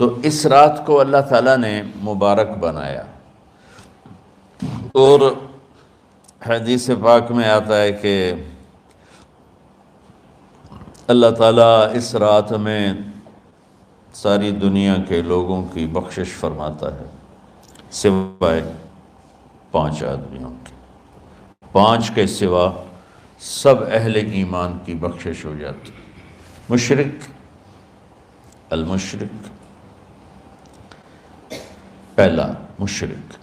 تو اس رات کو اللہ تعالیٰ نے مبارک بنایا، اور حدیث پاک میں آتا ہے کہ اللہ تعالیٰ اس رات میں ساری دنیا کے لوگوں کی بخشش فرماتا ہے سوائے 5 آدمیوں کی، 5 کے سوا سب اہل ایمان کی بخشش ہو جاتی۔ مشرک، المشرک، پہلا مشرک،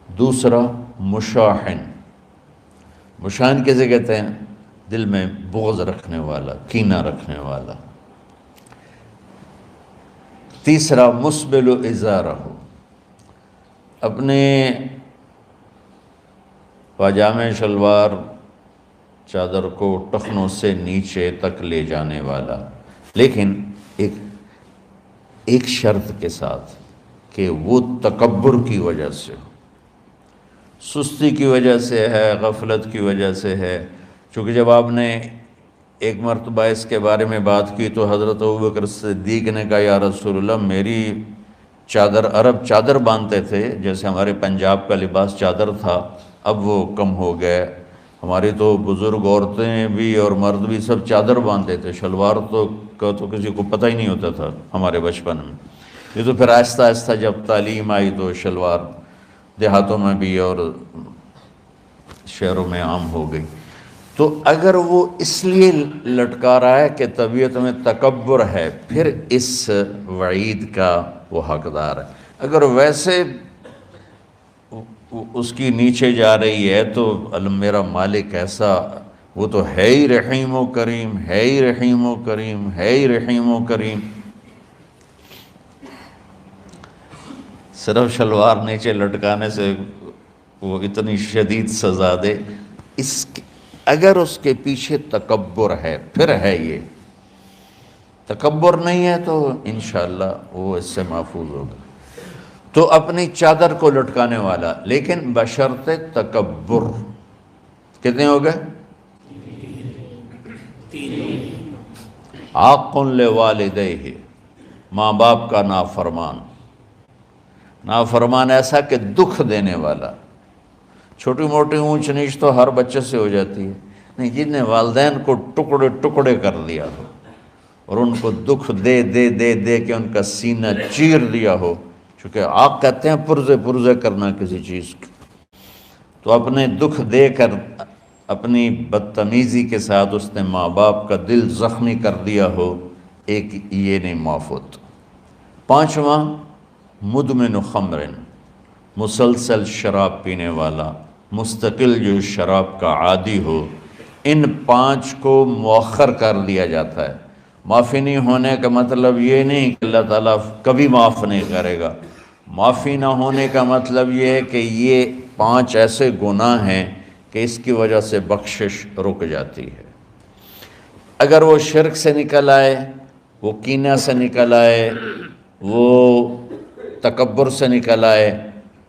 دوسرا مشاحن، مشاحن کیسے کہتے ہیں؟ دل میں بغض رکھنے والا، کینہ رکھنے والا۔ تیسرا مسبل ازارہ، اپنے پاجامے شلوار چادر کو ٹخنوں سے نیچے تک لے جانے والا، لیکن ایک شرط کے ساتھ کہ وہ تکبر کی وجہ سے، سستی کی وجہ سے ہے، غفلت کی وجہ سے ہے۔ چونکہ جب آپ نے ایک مرتبہ اس کے بارے میں بات کی تو حضرت ابوبکر صدیق نے کہا یا رسول اللہ، میری چادر، عرب چادر باندھتے تھے جیسے ہمارے پنجاب کا لباس چادر تھا، اب وہ کم ہو گئے، ہماری تو بزرگ عورتیں بھی اور مرد بھی سب چادر باندھتے تھے، شلوار کا تو کسی کو پتہ ہی نہیں ہوتا تھا ہمارے بچپن میں۔ یہ تو پھر آہستہ آہستہ جب تعلیم آئی تو شلوار دیہاتوں میں بھی اور شہروں میں عام ہو گئی۔ تو اگر وہ اس لیے لٹکا رہا ہے کہ طبیعت میں تکبر ہے، پھر اس وعید کا وہ حقدار ہے۔ اگر ویسے اس کی نیچے جا رہی ہے تو میرا مالک ایسا، وہ تو ہے ہی رحیم و کریم، ہے ہی رحیم و کریم، ہے ہی رحیم و کریم، صرف شلوار نیچے لٹکانے سے وہ اتنی شدید سزا دے۔ اگر اس کے پیچھے تکبر ہے، پھر ہے یہ، تکبر نہیں ہے تو انشاءاللہ وہ اس سے محفوظ ہوگا۔ تو اپنی چادر کو لٹکانے والا، لیکن بشرط تکبر۔ کتنے ہو گئے؟ عاق لوالدیہ، ماں باپ کا نافرمان، نافرمان ایسا کہ دکھ دینے والا۔ چھوٹی موٹی اونچ نیچ تو ہر بچے سے ہو جاتی ہے، نہیں، جن نے والدین کو ٹکڑے ٹکڑے کر دیا ہو اور ان کو دکھ دے دے دے دے کے ان کا سینہ چیر دیا ہو، چونکہ آپ کہتے ہیں پرزے پرزے کرنا کسی چیز کی، تو اپنے دکھ دے کر، اپنی بدتمیزی کے ساتھ اس نے ماں باپ کا دل زخمی کر دیا ہو، ایک یہ نہیں معاف ہوتا۔ 5واں مدمن خمر، مسلسل شراب پینے والا، مستقل جو شراب کا عادی ہو۔ ان 5 کو مؤخر کر دیا جاتا ہے۔ معافی نہیں ہونے کا مطلب یہ نہیں کہ اللہ تعالیٰ کبھی معاف نہیں کرے گا، معافی نہ ہونے کا مطلب یہ ہے کہ یہ 5 ایسے گناہ ہیں کہ اس کی وجہ سے بخشش رک جاتی ہے۔ اگر وہ شرک سے نکل آئے، وہ کینہ سے نکل آئے، وہ تکبر سے نکل آئے،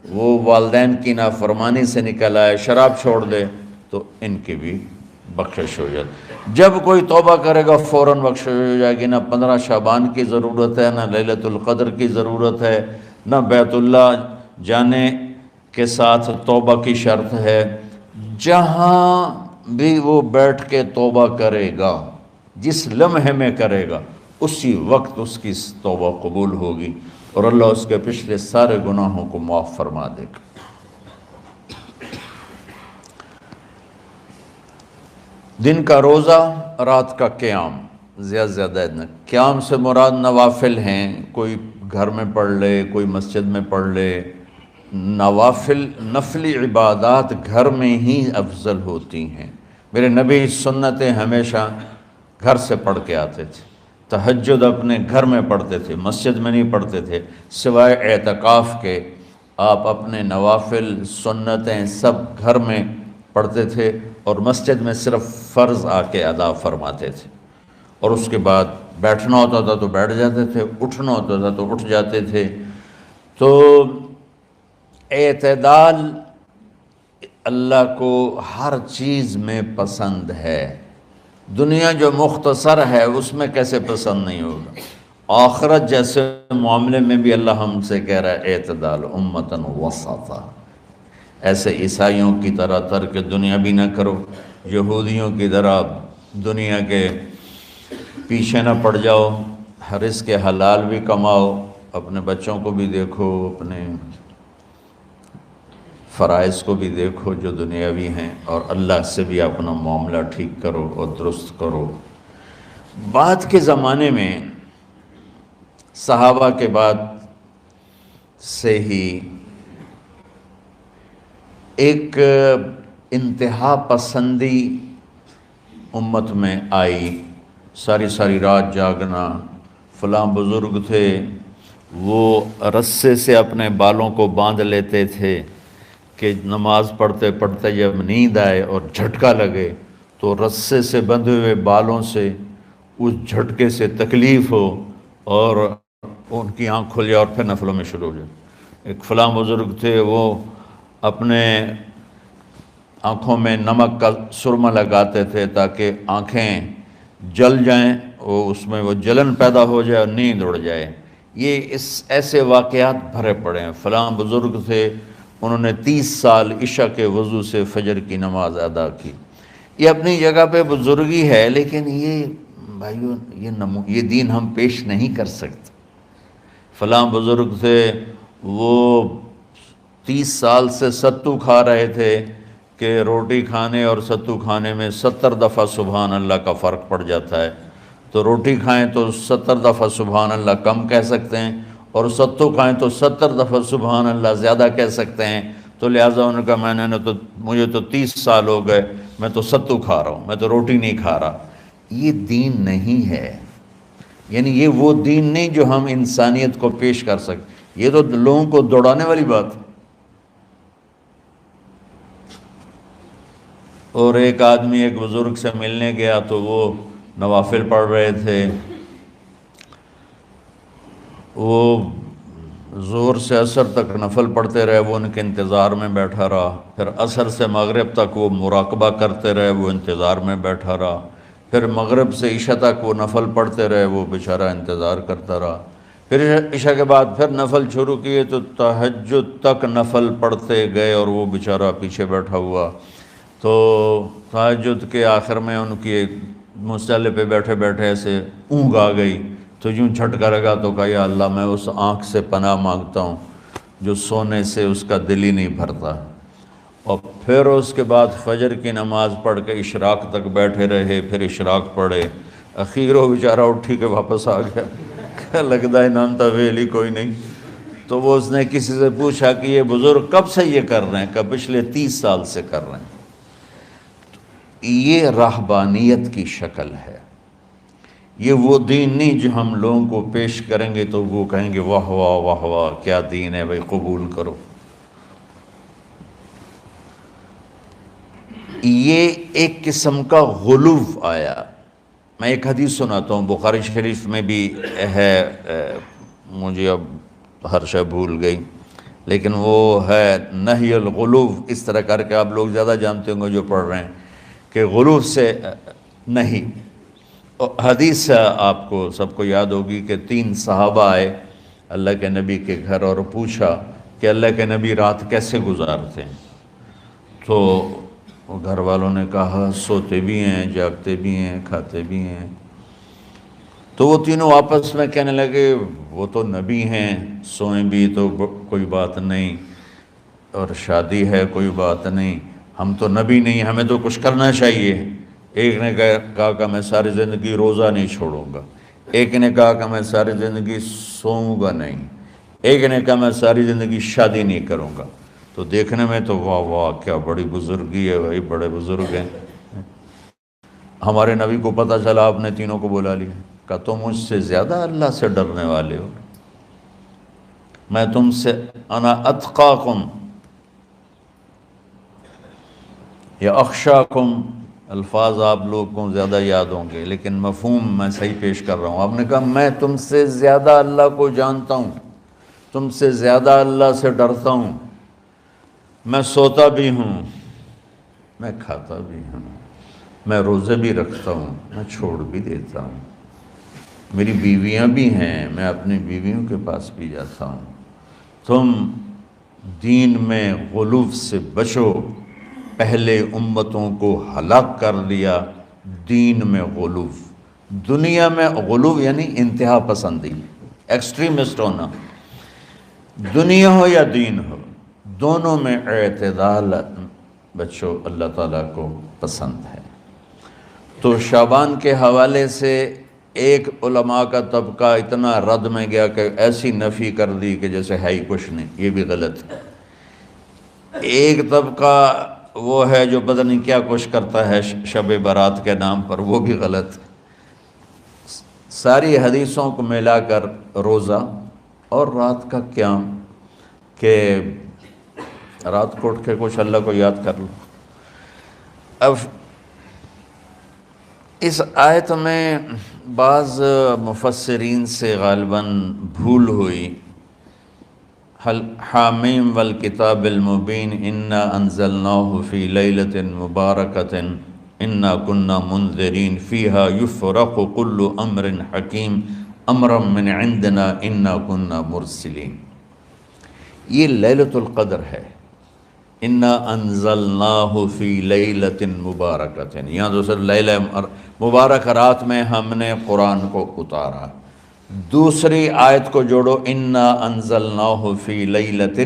وہ والدین کی نافرمانی سے نکل آئے، شراب چھوڑ دے، تو ان کی بھی بخشش ہو جاتی۔ جب کوئی توبہ کرے گا فوراً بخشش ہو جائے گی۔ نہ 15 شعبان کی ضرورت ہے، نہ لیلۃ القدر کی ضرورت ہے، نہ بیت اللہ جانے کے ساتھ توبہ کی شرط ہے۔ جہاں بھی وہ بیٹھ کے توبہ کرے گا، جس لمحے میں کرے گا، اسی وقت اس کی توبہ قبول ہوگی اور اللہ اس کے پچھلے سارے گناہوں کو معاف فرما دے گا۔ دن کا روزہ، رات کا قیام، زیادہ قیام سے مراد نوافل ہیں، کوئی گھر میں پڑھ لے، کوئی مسجد میں پڑھ لے۔ نوافل، نفلی عبادات گھر میں ہی افضل ہوتی ہیں۔ میرے نبی سنتیں ہمیشہ گھر سے پڑھ کے آتے تھے، تہجد اپنے گھر میں پڑھتے تھے، مسجد میں نہیں پڑھتے تھے، سوائے اعتکاف کے آپ اپنے نوافل سنتیں سب گھر میں پڑھتے تھے، اور مسجد میں صرف فرض آ کے ادا فرماتے تھے، اور اس کے بعد بیٹھنا ہوتا تھا تو بیٹھ جاتے تھے، اٹھنا ہوتا تھا تو اٹھ جاتے تھے۔ تو اعتدال اللہ کو ہر چیز میں پسند ہے۔ دنیا جو مختصر ہے اس میں کیسے پسند نہیں ہوگا؟ آخرت جیسے معاملے میں بھی اللہ ہم سے کہہ رہا ہے اعتدال امتن وسطا، ایسے عیسائیوں کی طرح ترک دنیا بھی نہ کرو، یہودیوں کی طرح دنیا کے پیچھے نہ پڑ جاؤ، رزق حلال بھی کماؤ، اپنے بچوں کو بھی دیکھو، اپنے فرائض کو بھی دیکھو جو دنیاوی ہیں، اور اللہ سے بھی اپنا معاملہ ٹھیک کرو اور درست کرو۔ بعد کے زمانے میں صحابہ کے بعد سے ہی ایک انتہا پسندی امت میں آئی، ساری ساری رات جاگنا، فلاں بزرگ تھے وہ رسے سے اپنے بالوں کو باندھ لیتے تھے کہ نماز پڑھتے پڑھتے جب نیند آئے اور جھٹکا لگے تو رسے سے بندھے ہوئے بالوں سے اس جھٹکے سے تکلیف ہو اور ان کی آنکھ کھل جائے اور پھر نفلوں میں شروع ہو جائے۔ ایک فلاں بزرگ تھے وہ اپنے آنکھوں میں نمک کا سرما لگاتے تھے تاکہ آنکھیں جل جائیں، اس میں وہ جلن پیدا ہو جائے اور نیند اڑ جائے۔ یہ ایسے واقعات بھرے پڑے ہیں۔ فلاں بزرگ تھے، انہوں نے 30 سال عشاء کے وضو سے فجر کی نماز ادا کی۔ یہ اپنی جگہ پہ بزرگی ہے، لیکن یہ بھائیو یہ دین ہم پیش نہیں کر سکتے۔ فلاں بزرگ تھے وہ 30 سال سے ستو کھا رہے تھے کہ روٹی کھانے اور ستو کھانے میں 70 دفعہ سبحان اللہ کا فرق پڑ جاتا ہے، تو روٹی کھائیں تو 70 دفعہ سبحان اللہ کم کہہ سکتے ہیں، اور ستو کھائیں تو 70 دفعہ سبحان اللہ زیادہ کہہ سکتے ہیں۔ تو لہٰذا انہوں نے کہا مجھے تو 30 سال ہو گئے، میں تو ستو کھا رہا ہوں، میں تو روٹی نہیں کھا رہا۔ یہ دین نہیں ہے، یعنی یہ وہ دین نہیں جو ہم انسانیت کو پیش کر سکتے، یہ تو لوگوں کو دوڑانے والی بات ہے۔ اور ایک آدمی ایک بزرگ سے ملنے گیا تو وہ نوافل پڑھ رہے تھے، وہ زور سے عصر تک نفل پڑھتے رہے، وہ ان کے انتظار میں بیٹھا رہا، پھر عصر سے مغرب تک وہ مراقبہ کرتے رہے، وہ انتظار میں بیٹھا رہا، پھر مغرب سے عشاء تک وہ نفل پڑھتے رہے، وہ بیچارہ انتظار کرتا رہا، پھر عشاء کے بعد پھر نفل شروع کیے تو تہجد تک نفل پڑھتے گئے اور وہ بیچارہ پیچھے بیٹھا ہوا۔ تو تہجد کے آخر میں ان کی مصلی پہ بیٹھے بیٹھے ایسے اونگ آ گئی، تو یوں جھٹکا لگا تو کہا یا اللہ میں اس آنکھ سے پناہ مانگتا ہوں جو سونے سے اس کا دل ہی نہیں بھرتا۔ اور پھر اس کے بعد فجر کی نماز پڑھ کے اشراق تک بیٹھے رہے، پھر اشراق پڑھے، اخیر وہ بیچارہ اٹھی کے واپس آ گیا، لگتا ہے نام تھا ویلی کوئی نہیں۔ تو وہ اس نے کسی سے پوچھا کہ یہ بزرگ کب سے یہ کر رہے ہیں؟ کہ پچھلے 30 سال سے کر رہے ہیں۔ یہ راہبانیت کی شکل ہے، یہ وہ دین نہیں جو ہم لوگوں کو پیش کریں گے تو وہ کہیں گے واہ واہ واہ واہ کیا دین ہے بھائی، قبول کرو۔ یہ ایک قسم کا غلو آیا۔ میں ایک حدیث سناتا ہوں، بخاری شریف میں بھی ہے، مجھے اب ہر شے بھول گئی، لیکن وہ ہے نہی الغلو، اس طرح کر کے آپ لوگ زیادہ جانتے ہوں گے جو پڑھ رہے ہیں کہ غلو سے نہیں۔ حدیث آپ کو سب کو یاد ہوگی کہ 3 صحابہ آئے اللہ کے نبی کے گھر اور پوچھا کہ اللہ کے نبی رات کیسے گزارتے ہیں؟ تو گھر والوں نے کہا سوتے بھی ہیں، جاگتے بھی ہیں، کھاتے بھی ہیں۔ تو وہ تینوں آپس میں کہنے لگے وہ تو نبی ہیں، سوئیں بھی تو کوئی بات نہیں، اور شادی ہے کوئی بات نہیں، ہم تو نبی نہیں، ہمیں تو کچھ کرنا چاہیے۔ ایک نے کہا کہ میں ساری زندگی روزہ نہیں چھوڑوں گا، ایک نے کہا کہ میں ساری زندگی سوؤں گا نہیں، ایک نے کہا میں ساری زندگی شادی نہیں کروں گا۔ تو دیکھنے میں تو واہ واہ کیا بڑی بزرگی ہے بھائی، بڑے بزرگ ہیں۔ ہمارے نبی کو پتہ چلا، آپ نے تینوں کو بلا لیا، کہا تم مجھ سے زیادہ اللہ سے ڈرنے والے ہو، میں تم سے انا اتقاکم یا اخشاکم، الفاظ آپ لوگوں کو زیادہ یاد ہوں گے لیکن مفہوم میں صحیح پیش کر رہا ہوں۔ آپ نے کہا میں تم سے زیادہ اللہ کو جانتا ہوں، تم سے زیادہ اللہ سے ڈرتا ہوں، میں سوتا بھی ہوں، میں کھاتا بھی ہوں، میں روزے بھی رکھتا ہوں، میں چھوڑ بھی دیتا ہوں۔ میری بیویاں بھی ہیں، میں اپنی بیویوں کے پاس بھی جاتا ہوں۔ تم دین میں غلو سے بچو، پہلے امتوں کو ہلاک کر دیا دین میں غلو۔ دنیا میں غلو یعنی انتہا پسندی، ایکسٹریمسٹ ہونا، دنیا ہو یا دین ہو، دونوں میں اعتدال بچو، اللہ تعالیٰ کو پسند ہے۔ تو شعبان کے حوالے سے ایک علماء کا طبقہ اتنا رد میں گیا کہ ایسی نفی کر دی کہ جیسے ہے ہی کچھ نہیں، یہ بھی غلط ہے۔ ایک طبقہ وہ ہے جو پتہ نہیں کیا کچھ کرتا ہے شب برات کے نام پر، وہ بھی غلط۔ ساری حدیثوں کو ملا کر روزہ اور رات کا قیام، کہ رات کو اٹھ کے کچھ اللہ کو یاد کر لو۔ اب اس آیت میں بعض مفسرین سے غالباً بھول ہوئی، حامیم والکتاب المبین انا انزلناہ فی لیلۃ مبارکۃ انا کنا منذرین فیہا یفرق کل امر حکیم امرا من عندنا انا کنا مرسلین۔ یہ لیلۃ القدر ہے، انا انزلناہ فی لیلۃ مبارکۃ، یہاں دوسرا لیلہ مبارک رات میں ہم نے قرآن کو اتارا۔ دوسری آیت کو جوڑو، انا انزلناہ فی لیلۃ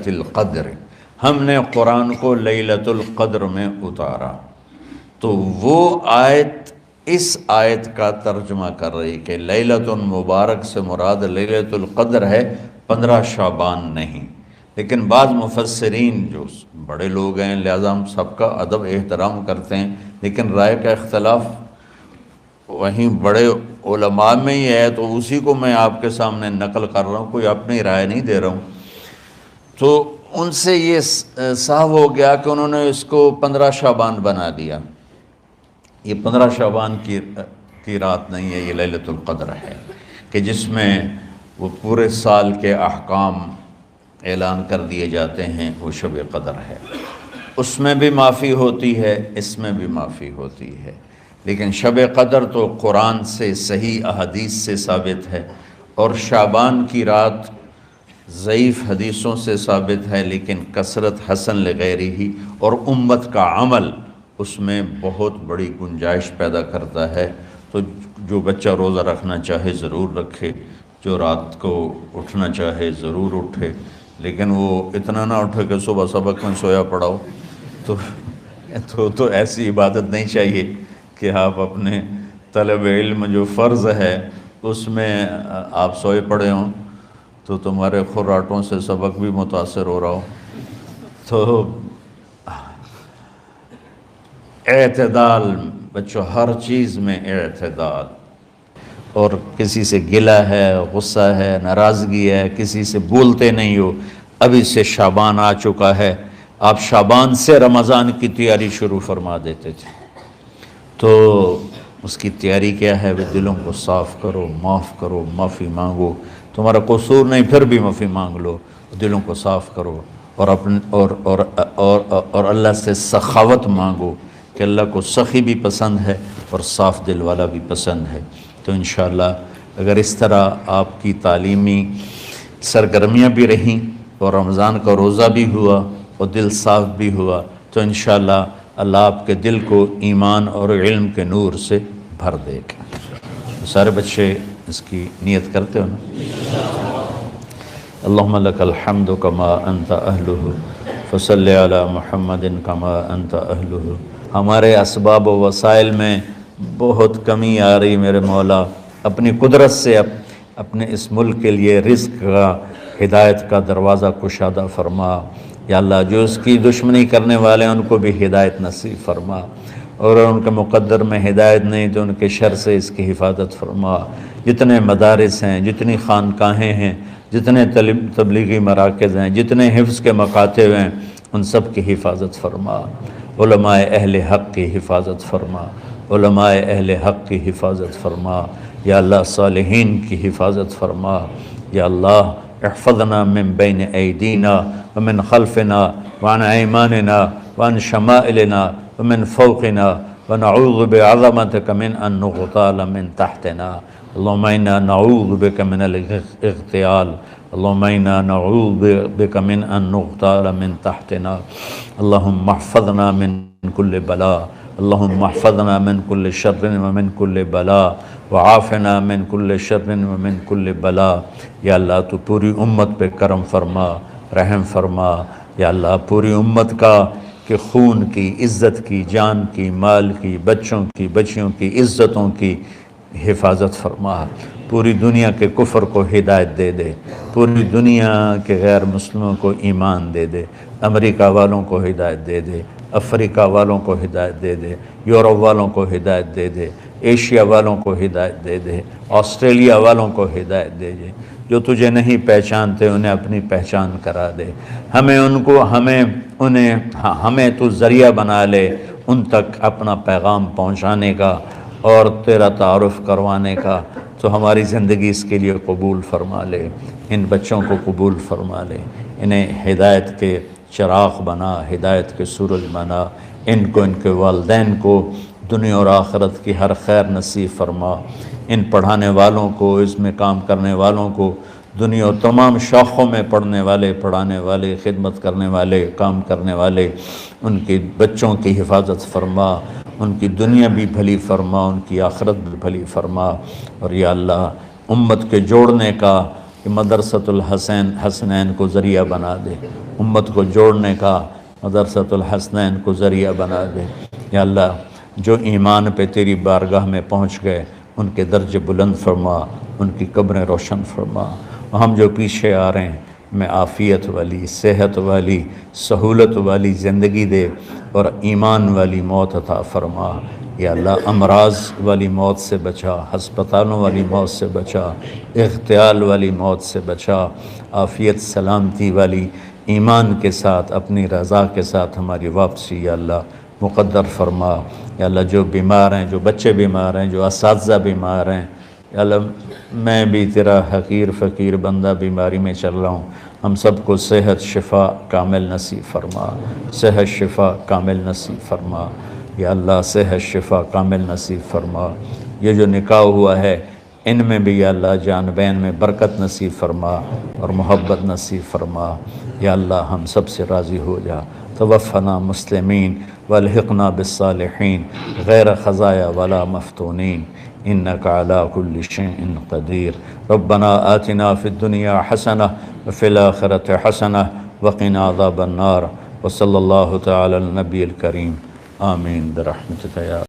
القدر، ہم نے قرآن کو لیلۃ القدر میں اتارا۔ تو وہ آیت اس آیت کا ترجمہ کر رہی کہ لیلۃ مبارک سے مراد لیلۃ القدر ہے، 15 شعبان نہیں۔ لیکن بعض مفسرین جو بڑے لوگ ہیں، لہذا ہم سب کا ادب احترام کرتے ہیں، لیکن رائے کا اختلاف وہیں بڑے علماء میں ہی ہے، تو اسی کو میں آپ کے سامنے نقل کر رہا ہوں، کوئی اپنی رائے نہیں دے رہا ہوں۔ تو ان سے یہ صاف ہو گیا کہ انہوں نے اس کو 15 شعبان بنا دیا۔ یہ 15 شعبان کی رات نہیں ہے، یہ لیلۃ القدر ہے، کہ جس میں وہ پورے سال کے احکام اعلان کر دیے جاتے ہیں، وہ شب قدر ہے۔ اس میں بھی معافی ہوتی ہے، اس میں بھی معافی ہوتی ہے، لیکن شب قدر تو قرآن سے صحیح احادیث سے ثابت ہے، اور شعبان کی رات ضعیف حدیثوں سے ثابت ہے، لیکن کثرت حسن لغیرہ اور امت کا عمل اس میں بہت بڑی گنجائش پیدا کرتا ہے۔ تو جو بچہ روزہ رکھنا چاہے ضرور رکھے، جو رات کو اٹھنا چاہے ضرور اٹھے، لیکن وہ اتنا نہ اٹھے کہ صبح سبق میں سویا پڑا ہو۔ تو ایسی عبادت نہیں چاہیے کہ آپ اپنے طلب علم جو فرض ہے اس میں آپ سوئے پڑے ہوں، تو تمہارے خراٹوں سے سبق بھی متاثر ہو رہا ہو۔ تو اعتدال بچوں، ہر چیز میں اعتدال، اور کسی سے گلہ ہے، غصہ ہے، ناراضگی ہے، کسی سے بولتے نہیں ہو۔ ابھی سے شعبان آ چکا ہے، آپ شعبان سے رمضان کی تیاری شروع فرما دیتے تھے، تو اس کی تیاری کیا ہے؟ وہ دلوں کو صاف کرو، معاف کرو، معافی مانگو، تمہارا قصور نہیں پھر بھی معافی مانگ لو، دلوں کو صاف کرو، اور اللہ سے سخاوت مانگو، کہ اللہ کو سخی بھی پسند ہے اور صاف دل والا بھی پسند ہے۔ تو انشاءاللہ اگر اس طرح آپ کی تعلیمی سرگرمیاں بھی رہیں اور رمضان کا روزہ بھی ہوا اور دل صاف بھی ہوا، تو انشاءاللہ اللہ آپ کے دل کو ایمان اور علم کے نور سے بھر دے گا۔ سارے بچے اس کی نیت کرتے ہو نا؟ اللہم لک الحمد کما انت اہلہ فصلی علی محمد کما انت اہلہ۔ ہمارے اسباب و وسائل میں بہت کمی آ رہی میرے مولا، اپنی قدرت سے اپنے اس ملک کے لیے رزق کا، ہدایت کا دروازہ کشادہ فرما۔ یا اللہ، جو اس کی دشمنی کرنے والے ہیں ان کو بھی ہدایت نصیب فرما، اور ان کے مقدر میں ہدایت نہیں تو ان کے شر سے اس کی حفاظت فرما۔ جتنے مدارس ہیں، جتنی خانقاہیں ہیں، جتنے تبلیغی مراکز ہیں، جتنے حفظ کے مکاتب ہیں، ان سب کی حفاظت فرما۔ علماء اہل حق کی حفاظت فرما، علماء اہل حق کی حفاظت فرما۔ یا اللہ، صالحین کی حفاظت فرما۔ یا اللہ، احفظنا من بین ایدینا ومن خلفنا وعن ایماننا وعن شمائلنا ومن فوقنا ونعوذ بعظمتك من أن نغتال من تحتنا اللهم إنا نعوذ بك من الاغتيال اللهم إنا نعوذ بك من أن نغتال من تحتنا اللهم احفظنا من كل بلاء اللهم احفظنا من كل شر ومن كل بلاء وعافنا من كل شر ومن كل بلاء یا اللہ تو پوری امت پہ کرم فرما رحم فرما یا اللہ پوری امت کا کہ خون کی عزت کی جان کی مال کی بچوں کی بچیوں کی عزتوں کی حفاظت فرما پوری دنیا کے کفر کو ہدایت دے دے پوری دنیا کے غیر مسلموں کو ایمان دے دے امریکہ والوں کو ہدایت دے دے افریقہ والوں کو ہدایت دے دے یورپ والوں کو ہدایت دے دے ایشیا والوں کو ہدایت دے دے آسٹریلیا والوں کو ہدایت دے دے جو تجھے نہیں پہچانتے انہیں اپنی پہچان کرا دے ہمیں تو ذریعہ بنا لے ان تک اپنا پیغام پہنچانے کا اور تیرا تعارف کروانے کا تو ہماری زندگی اس کے لیے قبول فرما لے ان بچوں کو قبول فرما لے انہیں ہدایت کے چراغ بنا ہدایت کے سورج بنا ان کو ان کے والدین کو دنیا اور آخرت کی ہر خیر نصیب فرما ان پڑھانے والوں کو اس میں کام کرنے والوں کو دنیا اور تمام شاخوں میں پڑھنے والے پڑھانے والے خدمت کرنے والے کام کرنے والے ان کے بچوں کی حفاظت فرما ان کی دنیا بھی بھلی فرما ان کی آخرت بھی بھلی فرما اور یا اللہ امت کے جوڑنے کا کہ مدرسۃ الحسنین کو ذریعہ بنا دے امت کو جوڑنے کا مدرسۃ الحسنین کو ذریعہ بنا دے یا اللہ جو ایمان پہ تیری بارگاہ میں پہنچ گئے ان کے درجے بلند فرما ان کی قبریں روشن فرما ہم جو پیچھے آ رہے ہیں میں عافیت والی صحت والی سہولت والی زندگی دے اور ایمان والی موت عطا فرما یا اللہ امراض والی موت سے بچا ہسپتالوں والی موت سے بچا اغتیال والی موت سے بچا عافیت سلامتی والی ایمان کے ساتھ اپنی رضا کے ساتھ ہماری واپسی یا اللہ مقدر فرما یا اللہ جو بیمار ہیں جو بچے بیمار ہیں جو اساتذہ بیمار ہیں یا اللہ میں بھی تیرا حقیر فقیر بندہ بیماری میں چل رہا ہوں ہم سب کو صحت شفا کامل نصیب فرما صحت شفا کامل نصیب فرما یا اللہ صحت شفا کامل نصیب فرما یہ جو نکاح ہوا ہے ان میں بھی یا اللہ جان بین میں برکت نصیب فرما اور محبت نصیب فرما یا اللہ ہم سب سے راضی ہو جا توفنا مسلمین والحقنا بالصالحین غیر خزایا ولا مفتونین انک علی کل شیء قدیر ربنا آتنا فی الدنیا حسنہ وفی الآخرۃ حسنہ وقنا عذاب النار وصلی اللہ تعالی النبی الکریم آمین برحمتک یا